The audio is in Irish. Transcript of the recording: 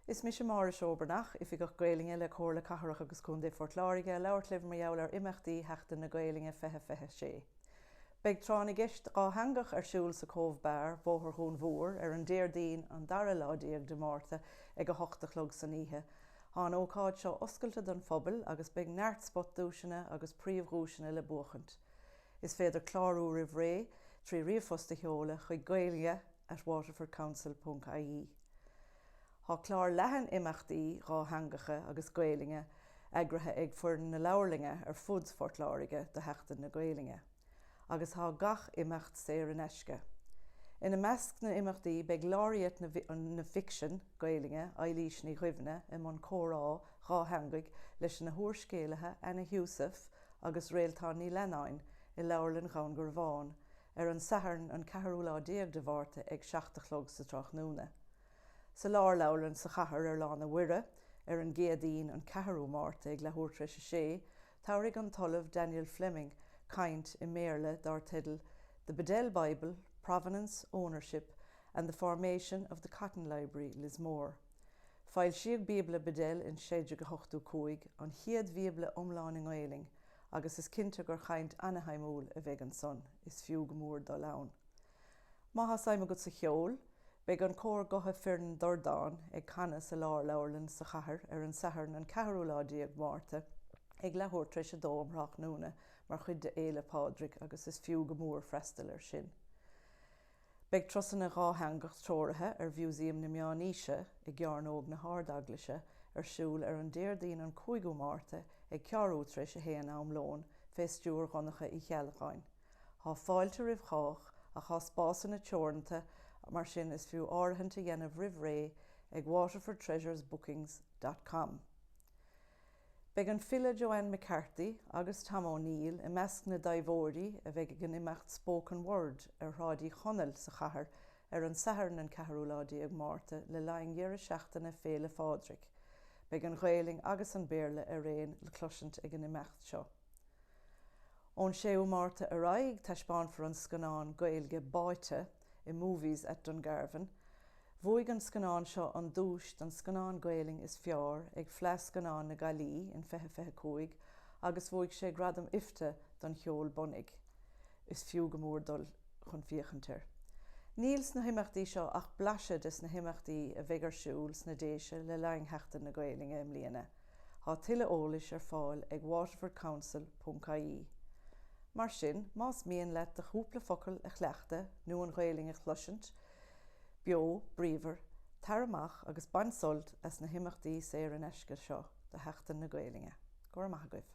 Is Mhúsaem Máire Seó Breathnach, Oifigeach Gaeilge le comhairle Cathrach agus Contae Phort Láirge, leabhar meall imeachtaí Sheachtain na Gaeilge sé. Beag trána gceist Dhátheangach siúl sa Cove Bar, bóthar Dhún Mhór an déirdaoin an dara láideag de Márta ag go 8 chlog san oíche. An ócáid seo oscailte don phobal agus beag neart spot dúisina agus príomhrúisina le buachant. Is féidir clárú rih ré trí riomhfosta cheola chuig Gaeilge at waterfordcouncil.ie. Tá gclár leathan imeachtaí Dhátheangacha agus Gaeilge eagrathe ag foireann na leabharlinge fud Phort Láirge de Sheachtain na Gaeilge, agus tá gach imeacht saor an eisce. Ina measc na imeachtaí beag láiriat na fiction Gaeilge hÉilís Ní Dhuibhne an comhrá Dhátheangach leis na thuairscéalathe ana Mhúsaem agus réaltáin Ní Leathan I leabharlann Dhún Garbhán an saithairn an 4 Dhátheangach ag 7 chlog sa Thráth. Sa lár leabharlann sa chathair lána mhuire an géadaoin an 4 Márta ag leathartha sé, tabhairg an talamh Daniel Fleming caint I Comhairle dar title The Bedell Bible, Provenance, Ownership and the Formation of the Cotton Library, Lismore. Fáil siag Bíblia Bedell in 1685 an chiad Bíblia umláin in Gaeilge, agus is cinnte gur chaint Anaheimúil a bheith an son, is fiú go mór dá laan. Mhúsaem go sa cheol, beag an cór gotha fearn dordáin ag canna sa lár leabharlann sa chathair an saithairn an 4 Márta ag leathartha sé dómhraach núna mar chuid de éile pádric agus is fiú go mór freistal sin. Beag trosanna Dhátheangach treoraithe Mhúsaem na Meánaoise ag ghearnóg na Hardaglaise siúl an déirdaoin an 5 Márta ag cearútra sé héana am lón féstúr ghannacha I Sheachtain. Tá fáilte rih chách a chá spásan na teoraithe mar sin is fiú áirithe dhéanamh rih ré ag waterfordtreasuresbookings.com. Beag an file Joanne McCarthy agus Tom O'Neill I measc na daimhóirí a bheith ag an imeacht spoken word rádí chonal sa chathair an saithairn an 4 Márta le laing dhearra seachtainna féle fádric. Beag an Gaeilge agus an béarla réin le cloisint ag an imeacht seo. Ón 6 Márta raig taispáin for an scanán Gaeilge Báite I movies at Dhún Garbhán. Bhuaig an scanán seo an dúis don scanán Gaeilge is fearr ag phleas scanán na Gailí in 2025 agus bhuaig sé gradam ifte don cheol bonnig. Is fiú go mór dul chun fiochantar. Níls na imeachtaí seo ach blaise is na imeachtaí a bheith siúl sna Déise le laing Sheachtain na Gaeilge mbliana. Tá tuile eolais fáil ag waterfordcouncil.ie. Mar sin, más mian le de chúpla focail a chleachta nó an Gaeilge chluisint, bio, bríomhar, taramach agus bainsolt as na imeachtaí saor an eisce seo de Sheachtain na Gaeilge. Gcór maith agaibh.